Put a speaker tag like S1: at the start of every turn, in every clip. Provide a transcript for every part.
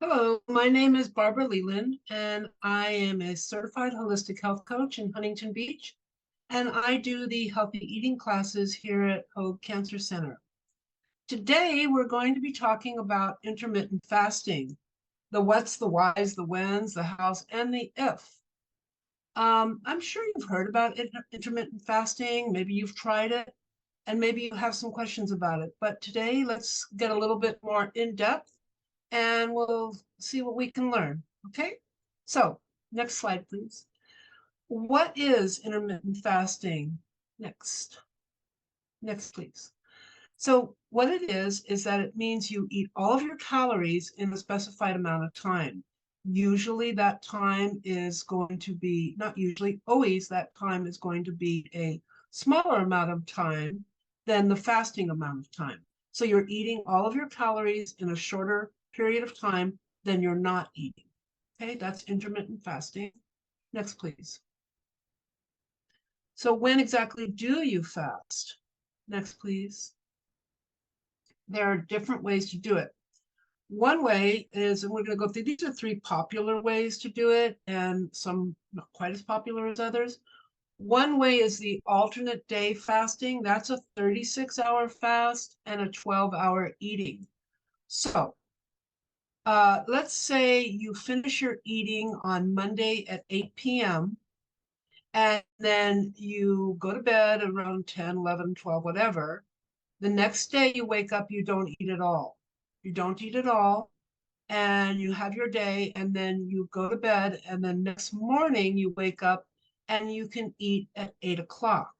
S1: Hello, my name is Barbara Leland, and I am a certified holistic health coach in Huntington Beach, and I do the healthy eating classes here at Hoag Cancer Center. Today, we're going to be talking about intermittent fasting, the what's, the whys, the whens, the hows, and the if. I'm sure you've heard about intermittent fasting. Maybe you've tried it, and maybe you have some questions about it. But today, let's get a little bit more in depth and we'll see what we can learn. Okay? So, next slide, please. What is intermittent fasting? Next. Next, please. So, what it is that it means you eat all of your calories in a specified amount of time. Usually, that time is going to be, not usually, always, that time is going to be a smaller amount of time than the fasting amount of time. So, you're eating all of your calories in a shorter period of time than you're not eating. Okay, that's intermittent fasting. Next, please. So, when exactly do you fast? Next, please. There are different ways to do it. One way is, and we're going to go through, these are three popular ways to do it, and some not quite as popular as others. One way is the alternate day fasting. That's a 36-hour fast and a 12-hour eating. So let's say you finish your eating on Monday at 8 p.m. and then you go to bed around 10, 11, 12, whatever. The next day you wake up, you don't eat at all. You don't eat at all, and you have your day, and then you go to bed, and then next morning you wake up and you can eat at 8 o'clock.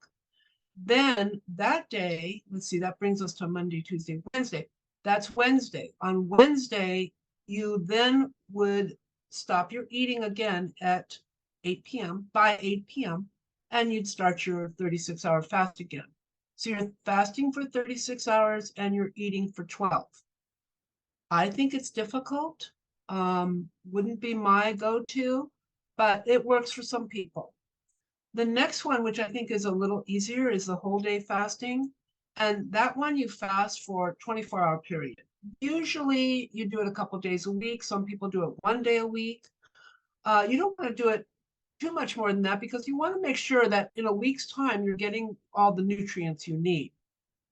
S1: Then that day, let's see, that brings us to Monday, Tuesday, Wednesday. That's Wednesday. On Wednesday, you then would stop your eating again at 8 p.m., by 8 p.m., and you'd start your 36-hour fast again. So you're fasting for 36 hours and you're eating for 12. I think it's difficult. Wouldn't be my go-to, but it works for some people. The next one, which I think is a little easier, is the whole day fasting. And that one you fast for a 24-hour period. Usually you do it a couple days a week. Some people do it one day a week. You don't want to do it too much more than that because you want to make sure that in a week's time you're getting all the nutrients you need.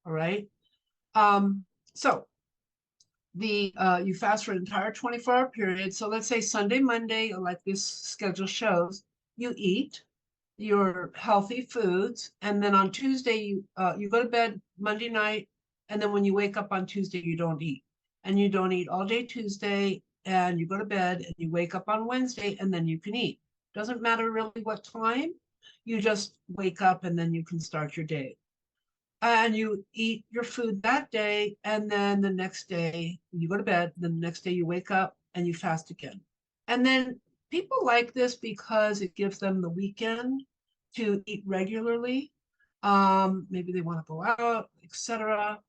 S1: All right. So the you fast for an entire 24-hour period. So let's say Sunday, Monday, like this schedule shows, you eat your healthy foods, and then on Tuesday you go to bed Monday night, and then when you wake up on Tuesday you don't eat, and you don't eat all day Tuesday, and you go to bed and you wake up on Wednesday, and then you can eat. Doesn't matter really what time, you just wake up and then you can start your day. And you eat your food that day, and then the next day you go to bed, then the next day you wake up and you fast again. And then people like this because it gives them the weekend to eat regularly. Maybe they want to go out, etc.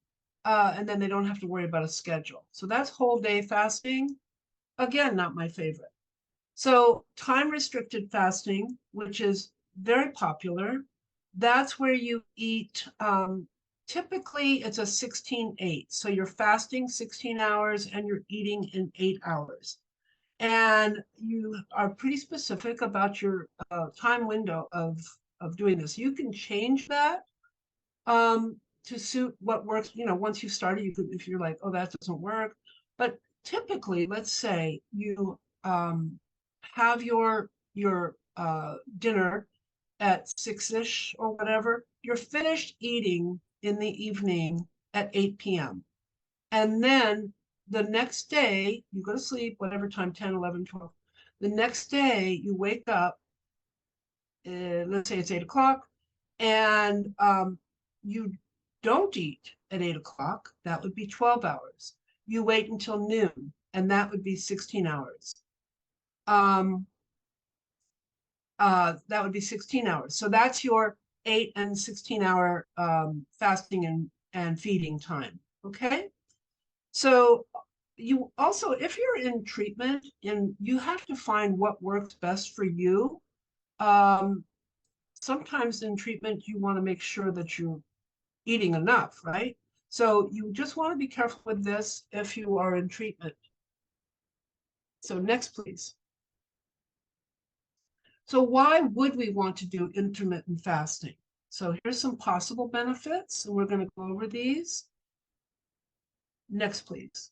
S1: And then they don't have to worry about a schedule. So that's whole day fasting. Again, not my favorite. So time restricted fasting, which is very popular, that's where you eat, typically it's a 16-8. So you're fasting 16 hours and you're eating in 8 hours. And you are pretty specific about your time window of doing this. You can change that to suit what works. You know, once you've started, you could, if you're like, oh, that doesn't work. But typically, let's say you have your dinner at 6-ish or whatever, you're finished eating in the evening at 8 p.m. And then the next day, you go to sleep, whatever time, 10, 11, 12. The next day, you wake up, let's say it's 8 o'clock, and you don't eat at 8 o'clock. That would be 12 hours. You wait until noon, and that would be 16 hours. Um, that would be 16 hours. So that's your 8 and 16-hour fasting and feeding time. Okay. So you also, if you're in treatment, and you have to find what works best for you. Um, Sometimes in treatment, you want to make sure that you're eating enough, right? So you just want to be careful with this if you are in treatment. So next, please. So why would we want to do intermittent fasting? So here's some possible benefits, and we're going to go over these. Next, please.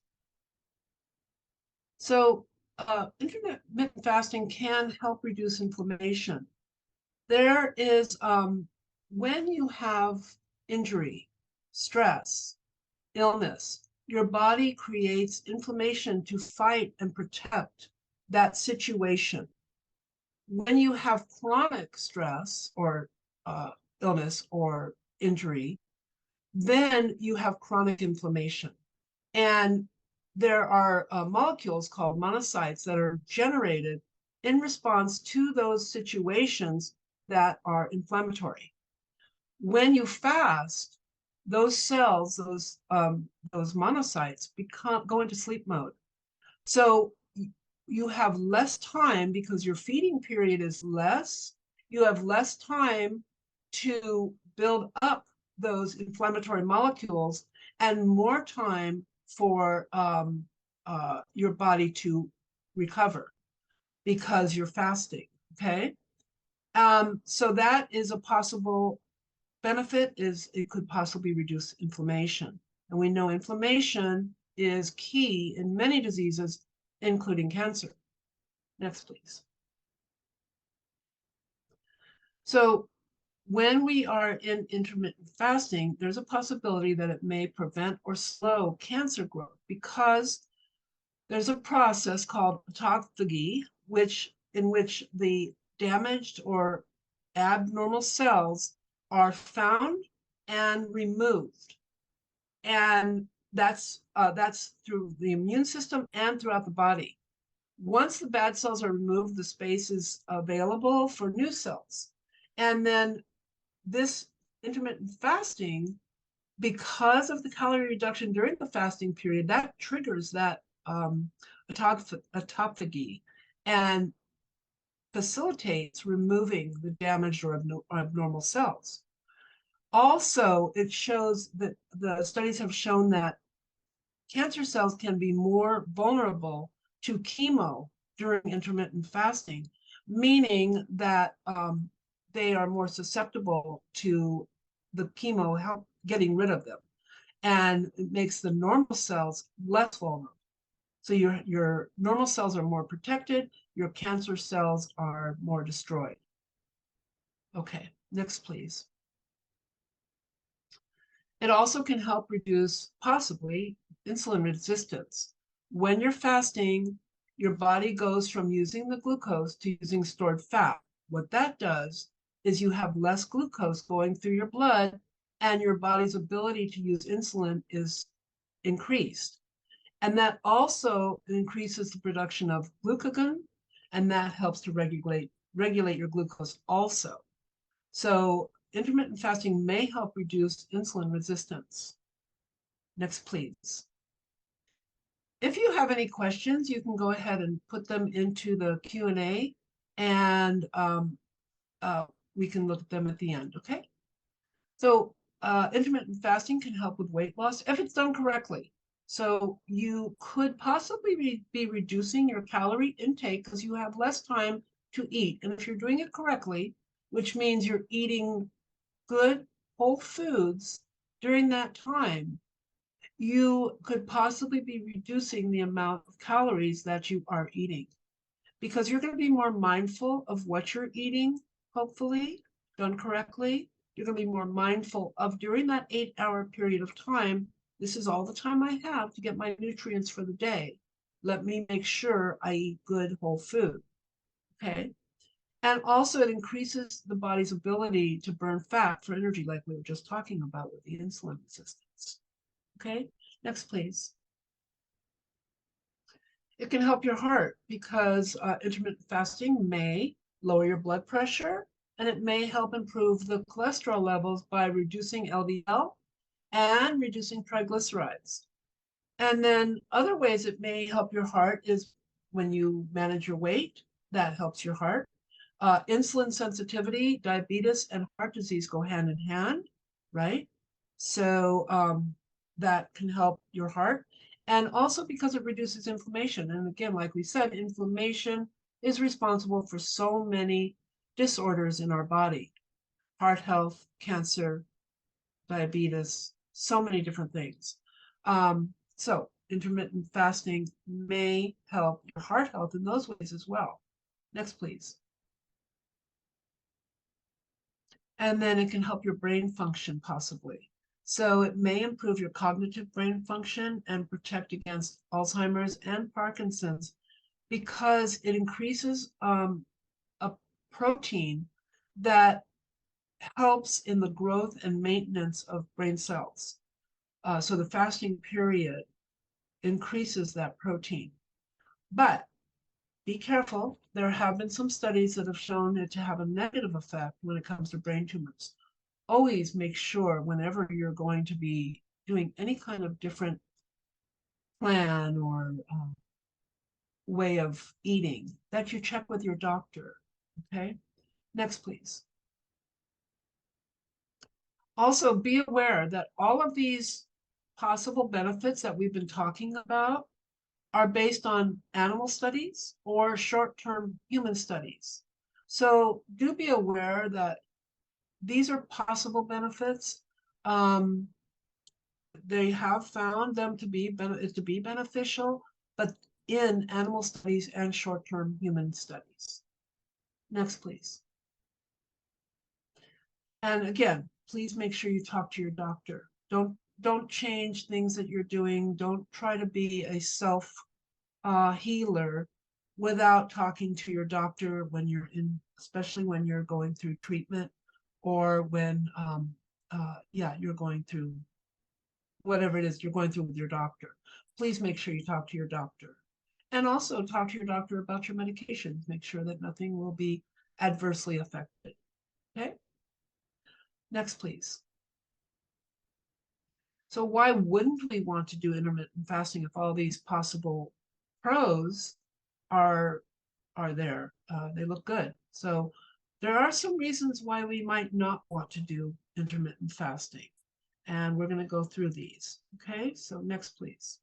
S1: So intermittent fasting can help reduce inflammation. There is, when you have injury, stress, illness, your body creates inflammation to fight and protect that situation. When you have chronic stress or illness or injury, then you have chronic inflammation. And there are molecules called monocytes that are generated in response to those situations that are inflammatory. When you fast, those cells, those monocytes go into sleep mode. So you have less time because your feeding period is less. You have less time to build up those inflammatory molecules and more time for your body to recover because you're fasting. Okay. So that is a possible benefit, is it could possibly reduce inflammation. And we know inflammation is key in many diseases, including cancer. Next, please. So when we are in intermittent fasting, there's a possibility that it may prevent or slow cancer growth because there's a process called autophagy, in which the damaged or abnormal cells are found and removed. And that's through the immune system and throughout the body. Once the bad cells are removed, the space is available for new cells. And then this intermittent fasting, because of the calorie reduction during the fasting period, that triggers that autophagy and facilitates removing the damaged or abnormal cells. Also, it shows that the studies have shown that cancer cells can be more vulnerable to chemo during intermittent fasting, meaning that they are more susceptible to the chemo help getting rid of them. And it makes the normal cells less vulnerable. So your normal cells are more protected, your cancer cells are more destroyed. Okay, next, please. It also can help reduce, possibly, insulin resistance. When you're fasting, your body goes from using the glucose to using stored fat. What that does is you have less glucose going through your blood, and your body's ability to use insulin is increased. And that also increases the production of glucagon, and that helps to regulate your glucose also. So intermittent fasting may help reduce insulin resistance. Next, please. If you have any questions, you can go ahead and put them into the Q&A, and we can look at them at the end, okay? So intermittent fasting can help with weight loss if it's done correctly. So you could possibly be reducing your calorie intake because you have less time to eat. And if you're doing it correctly, which means you're eating good whole foods during that time, you could possibly be reducing the amount of calories that you are eating because you're going to be more mindful of what you're eating, hopefully, done correctly. You're going to be more mindful of during that 8-hour period of time. This is all the time I have to get my nutrients for the day. Let me make sure I eat good whole food. Okay. And also, it increases the body's ability to burn fat for energy, like we were just talking about with the insulin resistance. Okay, next, please. It can help your heart because intermittent fasting may lower your blood pressure, and it may help improve the cholesterol levels by reducing LDL and reducing triglycerides. And then other ways it may help your heart is when you manage your weight, that helps your heart. Insulin sensitivity, diabetes, and heart disease go hand in hand, right? So that can help your heart. And also because it reduces inflammation. And again, like we said, inflammation is responsible for so many disorders in our body: heart health, cancer, diabetes, so many different things. So intermittent fasting may help your heart health in those ways as well. Next, please. And then it can help your brain function possibly. So it may improve your cognitive brain function and protect against Alzheimer's and Parkinson's because it increases a protein that helps in the growth and maintenance of brain cells. So the fasting period increases that protein. But be careful. There have been some studies that have shown it to have a negative effect when it comes to brain tumors. Always make sure whenever you're going to be doing any kind of different plan or way of eating that you check with your doctor. Okay. Next, please. Also, be aware that all of these possible benefits that we've been talking about are based on animal studies or short-term human studies. So do be aware that these are possible benefits. They have found them to be beneficial, but in animal studies and short-term human studies. Next, please. And again, please make sure you talk to your doctor. Don't change things that you're doing. Don't try to be a self healer without talking to your doctor when you're in, especially when you're going through treatment or when you're going through whatever it is you're going through with your doctor. Please make sure you talk to your doctor. And also talk to your doctor about your medications. Make sure that nothing will be adversely affected. Okay? Next, please. So why wouldn't we want to do intermittent fasting if all these possible pros are there? They look good. So there are some reasons why we might not want to do intermittent fasting. And we're going to go through these. Okay, so next, please.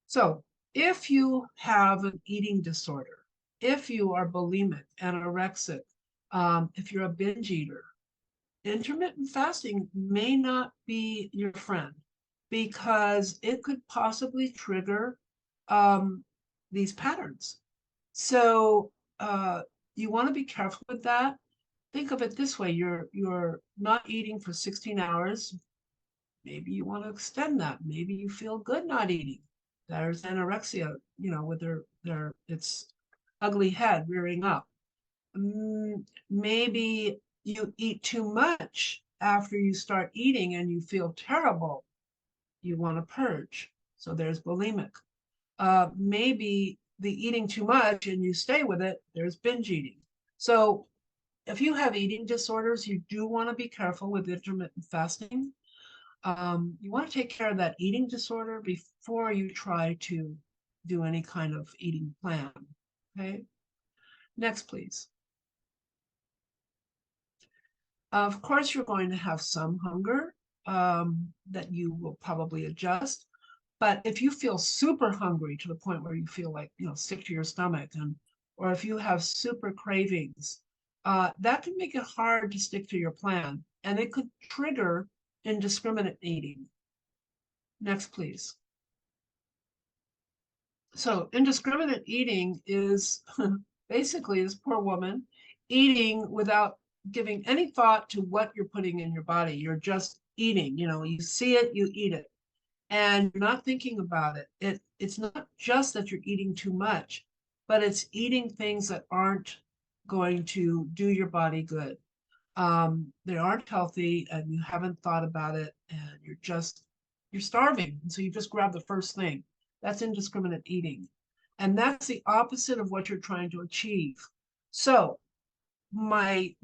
S1: So if you have an eating disorder, if you are bulimic, anorexic, if you're a binge eater, intermittent fasting may not be your friend because it could possibly trigger these patterns. So you want to be careful with that. Think of it this way: you're not eating for 16 hours. Maybe you want to extend that. Maybe you feel good not eating. There's anorexia, with their its ugly head rearing up. Maybe you eat too much after you start eating and you feel terrible. You want to purge. So there's bulimic. Maybe the eating too much and you stay with it, there's binge eating. So if you have eating disorders, you do want to be careful with intermittent fasting. You want to take care of that eating disorder before you try to do any kind of eating plan. Okay. Next, please. Of course, you're going to have some hunger that you will probably adjust. But if you feel super hungry to the point where you feel like, sick to your stomach, or if you have super cravings, that can make it hard to stick to your plan. And it could trigger indiscriminate eating. Next, please. So indiscriminate eating is basically this poor woman eating without giving any thought to what you're putting in your body. You're just eating, you see it, you eat it, and you're not thinking about it. It's not just that you're eating too much, but it's eating things that aren't going to do your body good. They aren't healthy and you haven't thought about it, and you're starving. And so you just grab the first thing. That's indiscriminate eating. And that's the opposite of what you're trying to achieve. So my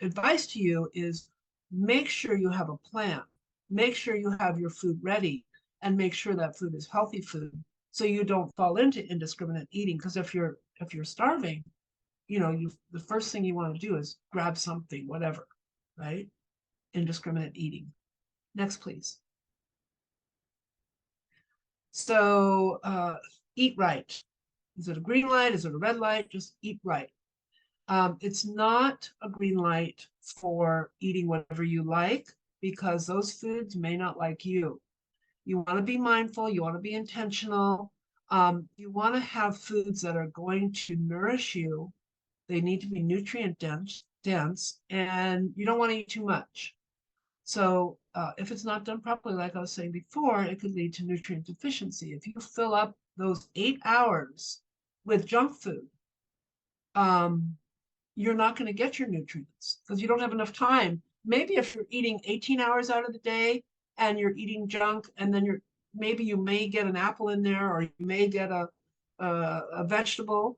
S1: advice to you is make sure you have a plan. Make sure you have your food ready and make sure that food is healthy food so you don't fall into indiscriminate eating. Because if you're starving, the first thing you want to do is grab something, whatever, right? Indiscriminate eating. Next, please. So eat right. Is it a green light? Is it a red light? Just eat right. It's not a green light for eating whatever you like because those foods may not like you. You want to be mindful, you want to be intentional. You want to have foods that are going to nourish you. They need to be nutrient dense, and you don't want to eat too much. So if it's not done properly, like I was saying before, it could lead to nutrient deficiency. If you fill up those 8 hours with junk food, um, you're not going to get your nutrients because you don't have enough time. Maybe if you're eating 18 hours out of the day and you're eating junk, and then maybe you may get an apple in there or you may get a vegetable.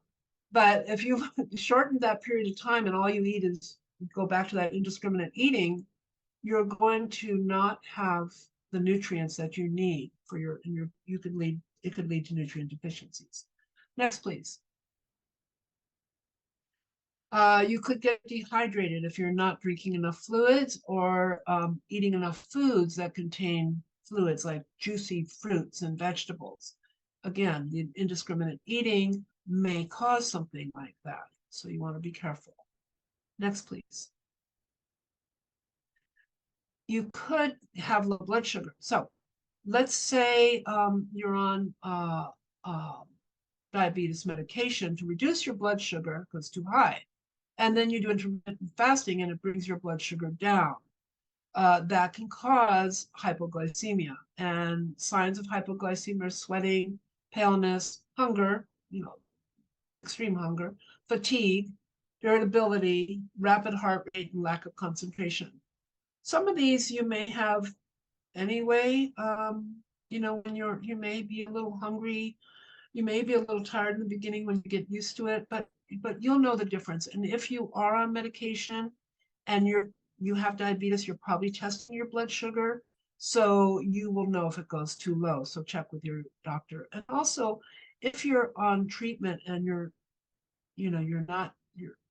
S1: But if you've shortened that period of time and all you eat is go back to that indiscriminate eating, you're going to not have the nutrients that you need for it could lead to nutrient deficiencies. Next, please. You could get dehydrated if you're not drinking enough fluids or eating enough foods that contain fluids like juicy fruits and vegetables. Again, the indiscriminate eating may cause something like that. So you want to be careful. Next, please. You could have low blood sugar. So let's say you're on diabetes medication to reduce your blood sugar because it's too high. And then you do intermittent fasting and it brings your blood sugar down. That can cause hypoglycemia. And signs of hypoglycemia are sweating, paleness, hunger, extreme hunger, fatigue, irritability, rapid heart rate, and lack of concentration. Some of these you may have anyway. When you may be a little hungry, you may be a little tired in the beginning when you get used to it, but you'll know the difference. And if you are on medication and you have diabetes, you're probably testing your blood sugar. So you will know if it goes too low. So check with your doctor. And also, if you're on treatment and you're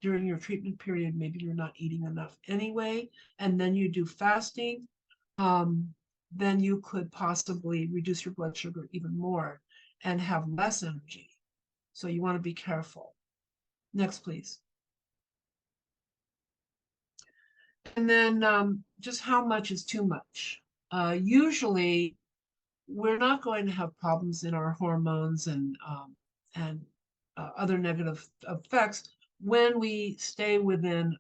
S1: during your treatment period, maybe you're not eating enough anyway, and then you do fasting, um, then you could possibly reduce your blood sugar even more and have less energy. So you want to be careful. Next, please. And then just how much is too much? Usually, we're not going to have problems in our hormones and other negative effects when we stay within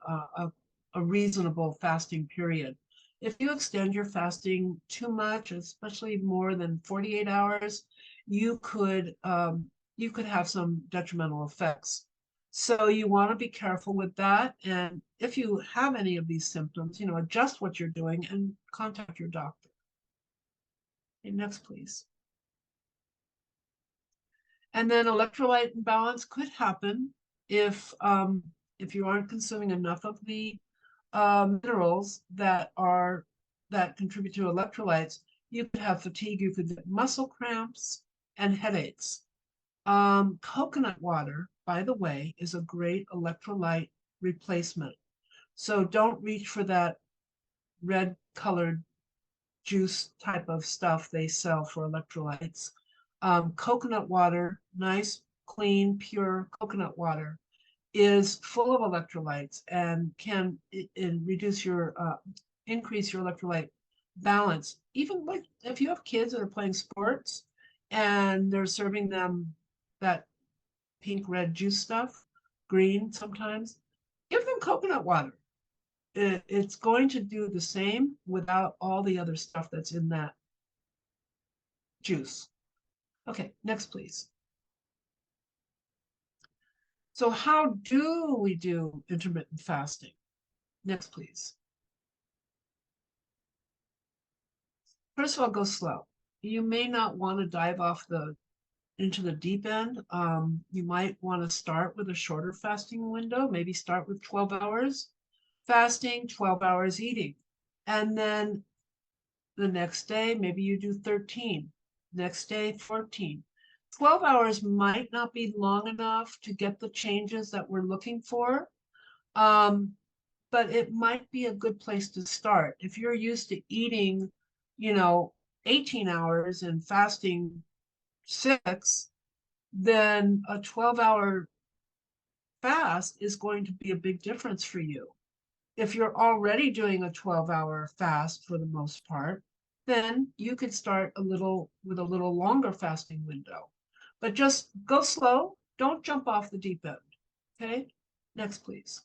S1: a reasonable fasting period. If you extend your fasting too much, especially more than 48 hours, you could have some detrimental effects. So you want to be careful with that. And if you have any of these symptoms, adjust what you're doing and contact your doctor. Okay, next, please. And then electrolyte imbalance could happen if you aren't consuming enough of the minerals that contribute to electrolytes. You could have fatigue, you could get muscle cramps and headaches. Coconut water, by the way, is a great electrolyte replacement. So don't reach for that red colored juice type of stuff they sell for electrolytes. Coconut water, nice, clean, pure coconut water, is full of electrolytes and can increase your electrolyte balance. Even like if you have kids that are playing sports and they're serving them that pink red juice stuff, green sometimes, give them coconut water. It's going to do the same without all the other stuff that's in that juice. Okay, next, please. So how do we do intermittent fasting? Next, please. First of all, go slow. You may not want to dive into the deep end. You might want to start with a shorter fasting window, maybe start with 12 hours fasting, 12 hours eating. And then the next day, maybe you do 13, next day, 14. 12 hours might not be long enough to get the changes that we're looking for, but it might be a good place to start. If you're used to eating, 18 hours and fasting 6, then a 12-hour fast is going to be a big difference for you. If you're already doing a 12-hour fast for the most part, then you could start with a little longer fasting window. But just go slow. Don't jump off the deep end. Okay? Next, please.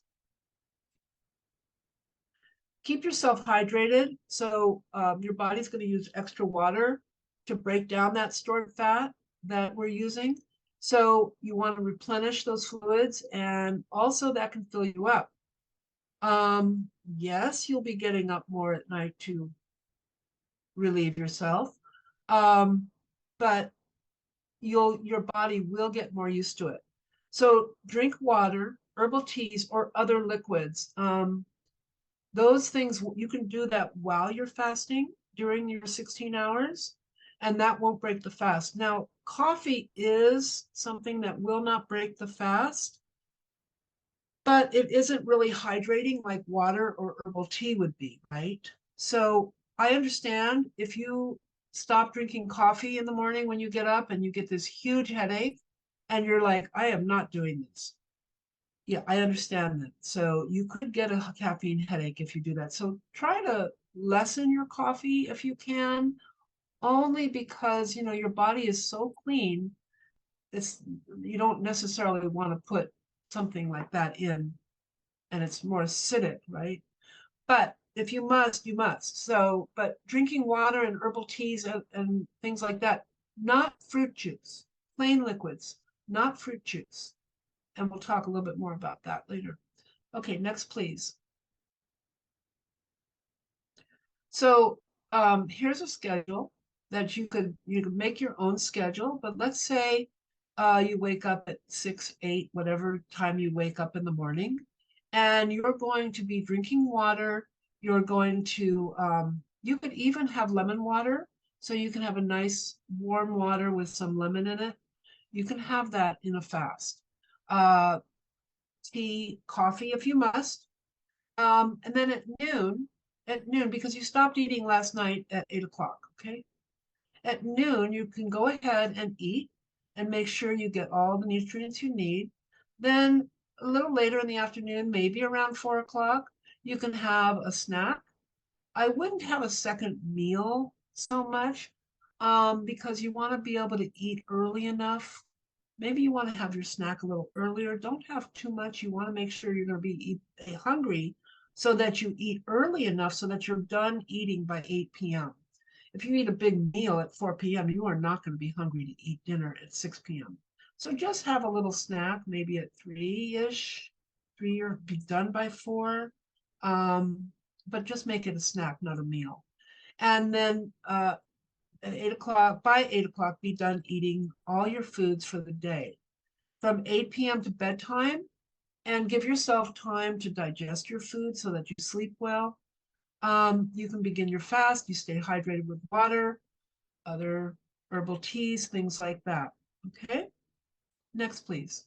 S1: Keep yourself hydrated. So your body's going to use extra water to break down that stored fat that we're using. So you want to replenish those fluids, and also that can fill you up. Yes, you'll be getting up more at night to relieve yourself. But your body will get more used to it. So drink water, herbal teas, or other liquids. Those things, you can do that while you're fasting during your 16 hours, and that won't break the fast. Now, coffee is something that will not break the fast, but it isn't really hydrating like water or herbal tea would be, right? So I understand if you stop drinking coffee in the morning when you get up and you get this huge headache and you're like, I am not doing this. Yeah, I understand that. So you could get a caffeine headache if you do that. So try to lessen your coffee if you can, only because, your body is so clean. It's You don't necessarily want to put something like that in, and it's more acidic, right? But if you must, you must. So, but drinking water and herbal teas and things like that, not fruit juice, plain liquids, not fruit juice. And we'll talk a little bit more about that later. Okay, next, please. So here's a schedule that you could make your own schedule, but let's say you wake up at 6, 8, whatever time you wake up in the morning, and you're going to be drinking water. You're going to you could even have lemon water, so you can have a nice warm water with some lemon in it. You can have that in a fast. Uh, Tea, coffee if you must. And then at noon, because you stopped eating last night at 8 o'clock, okay? At noon, you can go ahead and eat and make sure you get all the nutrients you need. Then a little later in the afternoon, maybe around 4 o'clock, you can have a snack. I wouldn't have a second meal so much because you want to be able to eat early enough. Maybe you want to have your snack a little earlier. Don't have too much. You want to make sure you're going to be hungry so that you eat early enough so that you're done eating by 8 p.m. If you eat a big meal at 4 p.m., you are not going to be hungry to eat dinner at 6 p.m. So just have a little snack, maybe at 3-ish, 3 or be done by 4. But just make it a snack, not a meal. And then at 8 o'clock, by 8 o'clock, be done eating all your foods for the day. From 8 p.m. to bedtime, and give yourself time to digest your food so that you sleep well. You can begin your fast. You stay hydrated with water, other herbal teas, things like that. Okay, next, please.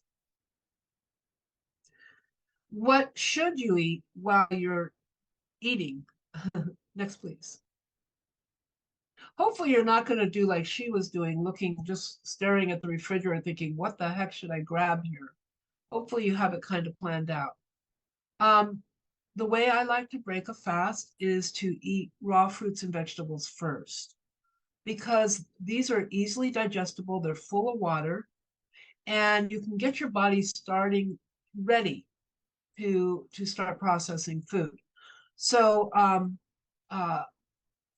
S1: What should you eat while you're eating? Next, please. Hopefully, you're not going to do like she was doing, just staring at the refrigerator, thinking, what the heck should I grab here? Hopefully, you have it kind of planned out. Um, the way I like to break a fast is to eat raw fruits and vegetables first, because these are easily digestible, they're full of water, and you can get your body starting ready to start processing food. So uh,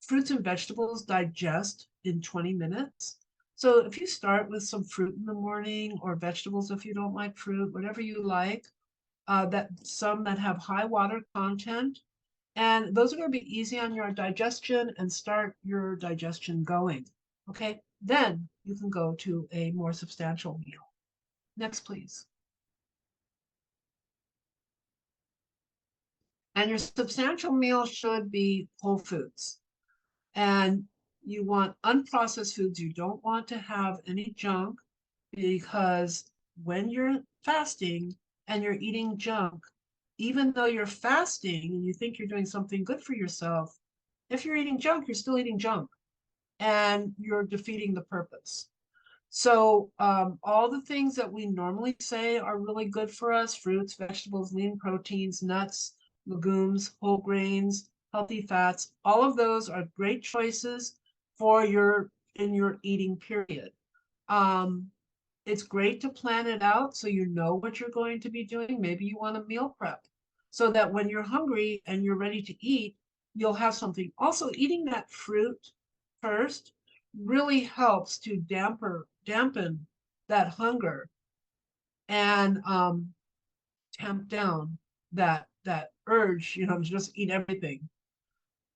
S1: fruits and vegetables digest in 20 minutes. So if you start with some fruit in the morning, or vegetables if you don't like fruit, whatever you like, that some that have high water content, and those are going to be easy on your digestion and start your digestion going. Okay, then you can go to a more substantial meal. Next, please. And your substantial meal should be whole foods. And you want unprocessed foods. You don't want to have any junk, because when you're fasting and you're eating junk, even though you're fasting and you think you're doing something good for yourself, if you're eating junk, you're still eating junk and you're defeating the purpose. So all the things that we normally say are really good for us, fruits, vegetables, lean proteins, nuts, legumes, whole grains, healthy fats, all of those are great choices for in your eating period. Um, it's great to plan it out so you know what you're going to be doing. Maybe you want a meal prep so that when you're hungry and you're ready to eat, you'll have something. Also, eating that fruit first really helps to dampen that hunger and tamp down that urge, to just eat everything.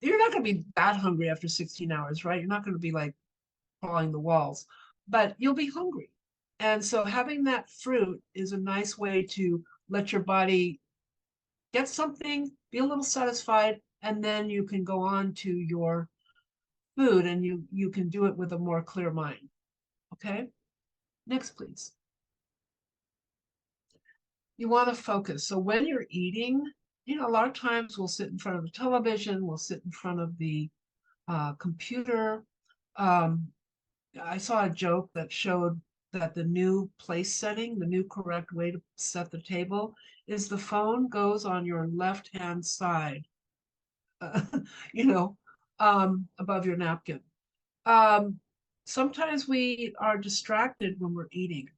S1: You're not going to be that hungry after 16 hours, right? You're not going to be like crawling the walls, but you'll be hungry. And so having that fruit is a nice way to let your body get something, be a little satisfied, and then you can go on to your food and you can do it with a more clear mind. Okay? Next, please. You want to focus. So when you're eating, a lot of times we'll sit in front of the television, we'll sit in front of the computer. Um, I saw a joke that showed that the new place setting, the new correct way to set the table is the phone goes on your left-hand side, uh, you know, above your napkin. Um, Sometimes we are distracted when we're eating.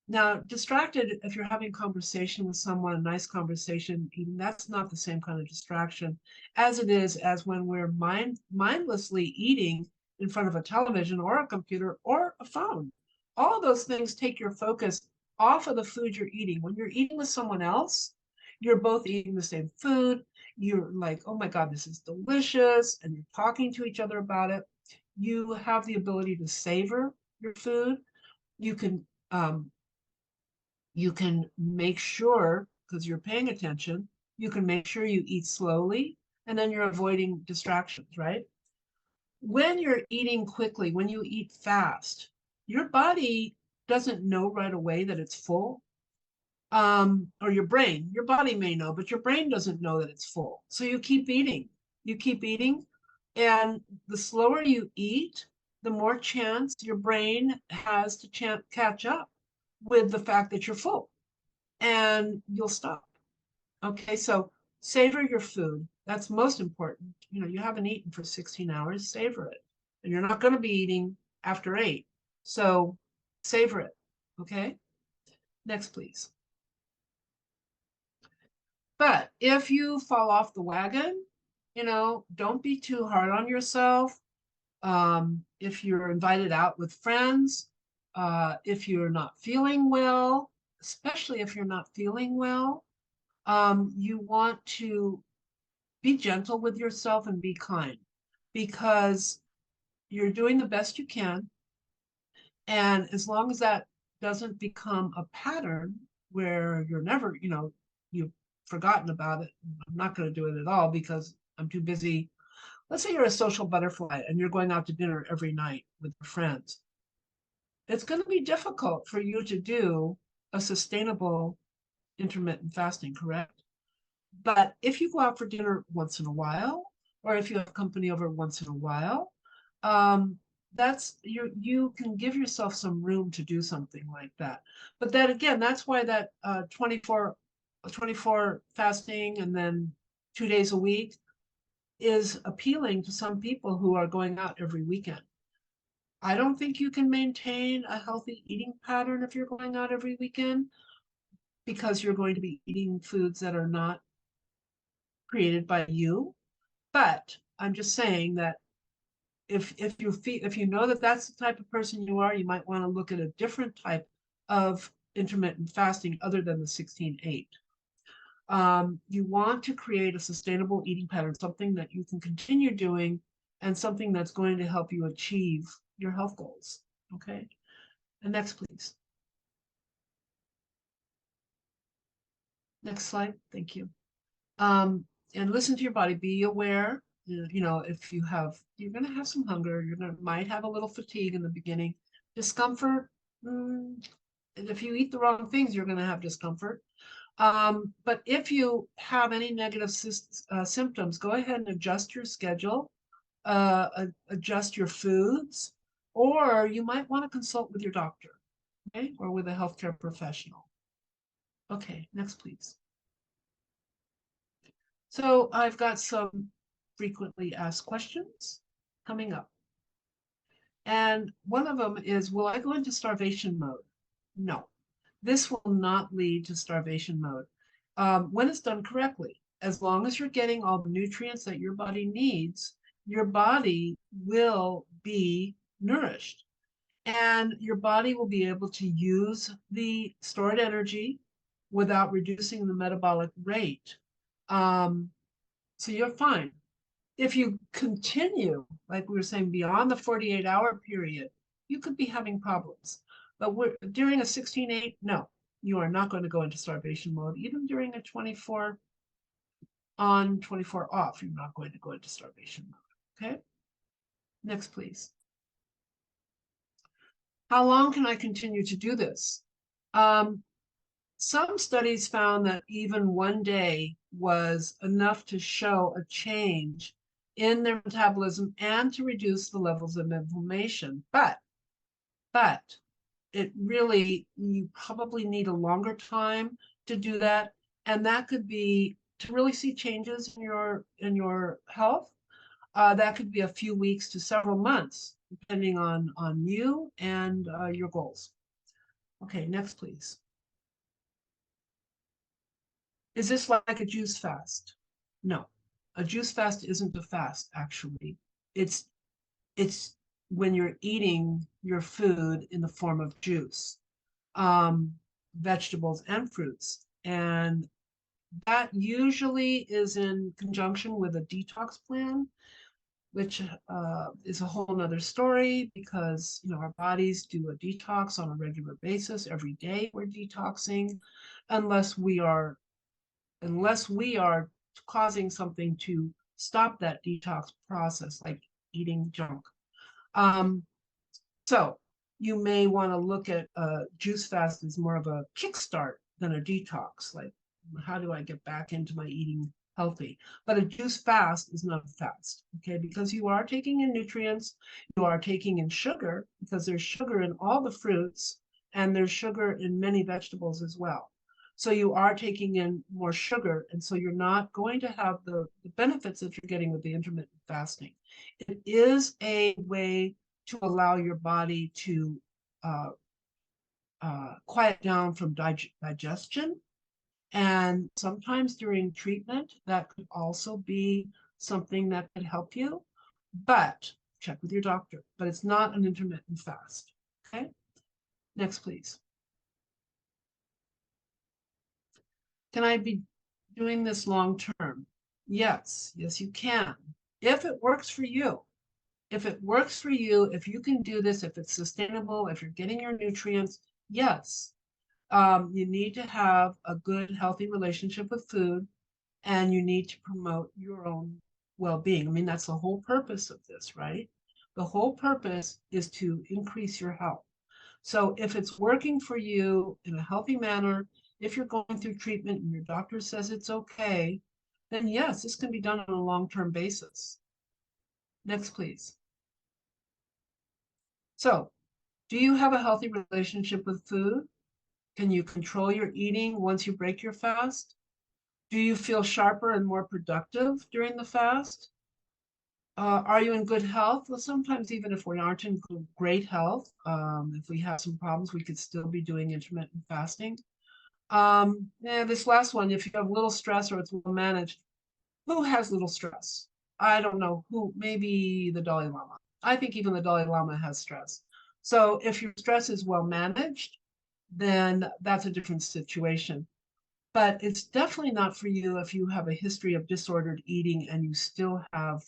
S1: Now, distracted, if you're having conversation with someone, a nice conversation, eating, that's not the same kind of distraction as it is as when we're mindlessly eating in front of a television or a computer or a phone. All of those things take your focus off of the food you're eating. When you're eating with someone else, you're both eating the same food. You're like, oh my God, this is delicious. And you're talking to each other about it. You have the ability to savor your food. You can um, you can make sure, because you're paying attention, you can make sure you eat slowly and then you're avoiding distractions, right? When you're eating quickly, when you eat fast, your body doesn't know right away that it's full. Or your body may know, but your brain doesn't know that it's full. So you keep eating, and the slower you eat, the more chance your brain has to catch up with the fact that you're full and you'll stop. Okay, so savor your food. That's most important. You haven't eaten for 16 hours, savor it. And you're not going to be eating after 8. So savor it. Okay, next, please. But if you fall off the wagon, don't be too hard on yourself. If you're invited out with friends, if you're not feeling well, especially if you're not feeling well, you want to be gentle with yourself and be kind because you're doing the best you can. And as long as that doesn't become a pattern where you're never, you've forgotten about it, I'm not going to do it at all because I'm too busy. Let's say you're a social butterfly and you're going out to dinner every night with your friends. It's going to be difficult for you to do a sustainable intermittent fasting, correct? But if you go out for dinner once in a while, or if you have company over once in a while, um, you can give yourself some room to do something like that. But that again, that's why that 24 fasting and then 2 days a week is appealing to some people who are going out every weekend. I don't think you can maintain a healthy eating pattern if you're going out every weekend because you're going to be eating foods that are not created by you. But I'm just saying that if you know that that's the type of person you are, you might want to look at a different type of intermittent fasting other than the 16/8. You want to create a sustainable eating pattern, something that you can continue doing and something that's going to help you achieve your health goals. Okay. And next, please. Next slide. Thank you. And listen to your body. Be aware. If you're going to have some hunger. Might have a little fatigue in the beginning. Discomfort. And if you eat the wrong things, you're going to have discomfort. But if you have any negative symptoms, go ahead and adjust your schedule, adjust your foods, or you might want to consult with your doctor, okay, or with a healthcare professional. Okay, next, please. So I've got some frequently asked questions coming up. And one of them is, will I go into starvation mode? No, this will not lead to starvation mode. When it's done correctly, as long as you're getting all the nutrients that your body needs, your body will be nourished. And your body will be able to use the stored energy without reducing the metabolic rate. So you're fine. If you continue, like we were saying, beyond the 48-hour period, you could be having problems. But during a 16-8, no, you are not going to go into starvation mode. Even during a 24 on, 24 off, you're not going to go into starvation mode. Okay? Next, please. How long can I continue to do this? Some studies found that even one day was enough to show a change in their metabolism and to reduce the levels of inflammation. But it really, you probably need a longer time to do that. And that could be to really see changes in your health. That could be a few weeks to several months, depending on you and your goals. Okay, next, please. Is this like a juice fast? No, a juice fast isn't a fast, actually. It's when you're eating your food in the form of juice, vegetables and fruits. And that usually is in conjunction with a detox plan, which is a whole nother story because our bodies do a detox on a regular basis. Every day we're detoxing, unless we are causing something to stop that detox process, like eating junk. So you may want to look at juice fast as more of a kickstart than a detox. Like, how do I get back into my eating healthy? But a juice fast is not a fast, okay? Because you are taking in nutrients, you are taking in sugar, because there's sugar in all the fruits, and there's sugar in many vegetables as well. So you are taking in more sugar, and so you're not going to have the benefits that you're getting with the intermittent fasting. It is a way to allow your body to quiet down from digestion. And sometimes during treatment, that could also be something that could help you, but check with your doctor. But it's not an intermittent fast, okay? Next, please. Can I be doing this long term? Yes, yes, you can. If it works for you. If it works for you, if you can do this, if it's sustainable, if you're getting your nutrients, yes. You need to have a good, healthy relationship with food, and you need to promote your own well-being. I mean, that's the whole purpose of this, right? The whole purpose is to increase your health. So if it's working for you in a healthy manner, if you're going through treatment and your doctor says it's okay, then yes, this can be done on a long-term basis. Next, please. So, do you have a healthy relationship with food? Can you control your eating once you break your fast? Do you feel sharper and more productive during the fast? Are you in good health? Well, sometimes even if we aren't in great health, if we have some problems, we could still be doing intermittent fasting. This last one, if you have little stress or it's well managed, who has little stress? I don't know who, maybe the Dalai Lama. I think even the Dalai Lama has stress. So if your stress is well managed, then that's a different situation. But it's definitely not for you if you have a history of disordered eating and you still have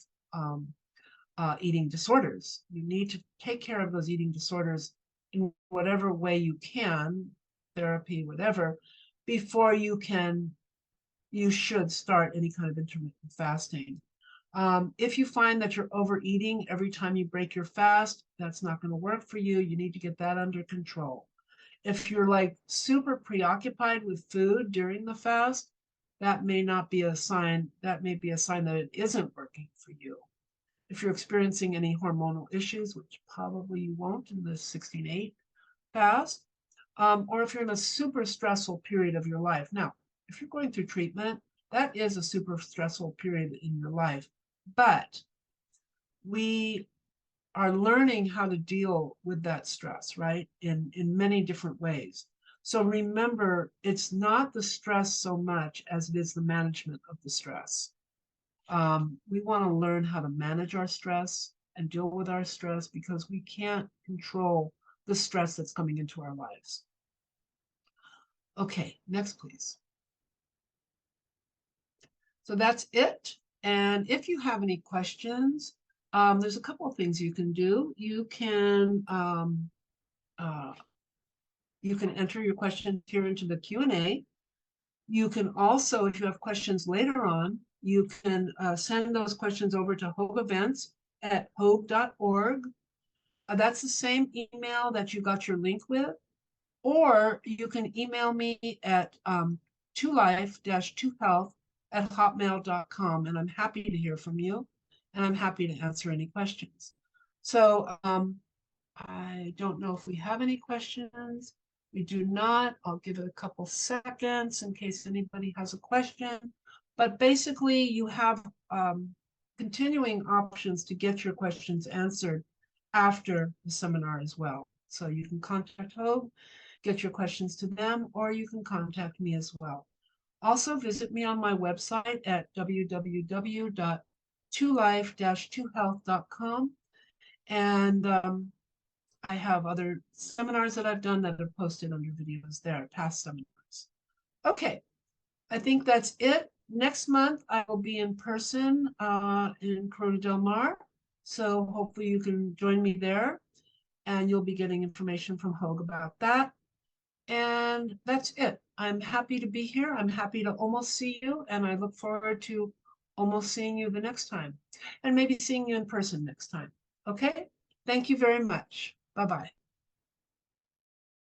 S1: eating disorders. You need to take care of those eating disorders in whatever way you can, therapy, whatever, before you should start any kind of intermittent fasting. If you find that you're overeating every time you break your fast, that's not going to work for you. You need to get that under control. If you're like super preoccupied with food during the fast, that may not be a sign, that may be a sign that it isn't working for you. If you're experiencing any hormonal issues, which probably you won't in the 16-8 fast, or if you're in a super stressful period of your life. Now, if you're going through treatment, that is a super stressful period in your life, but we are learning how to deal with that stress, right? In many different ways. So remember, it's not the stress so much as it is the management of the stress. We want to learn how to manage our stress and deal with our stress because we can't control the stress that's coming into our lives. Okay, next, please. So that's it. And if you have any questions, there's a couple of things you can do. You can enter your questions here into the Q&A. You can also, if you have questions later on, you can send those questions over to hoagevents@hoag.org. That's the same email that you got your link with. Or you can email me at 2life-2health@hotmail.com, and I'm happy to hear from you, and I'm happy to answer any questions. So I don't know if we have any questions. We do not. I'll give it a couple seconds in case anybody has a question. But basically, you have continuing options to get your questions answered after the seminar as well. So you can contact Hoag, get your questions to them, or you can contact me as well. Also, visit me on my website at www.2life-2health.com. And I have other seminars that I've done that are posted under videos there, past seminars. Okay, I think that's it. Next month, I will be in person in Corona del Mar. So hopefully you can join me there, and you'll be getting information from Hoag about that. And that's it. I'm happy to be here. I'm happy to almost see you, and I look forward to almost seeing you the next time, and maybe seeing you in person next time. Okay? Thank you very much. Bye-bye.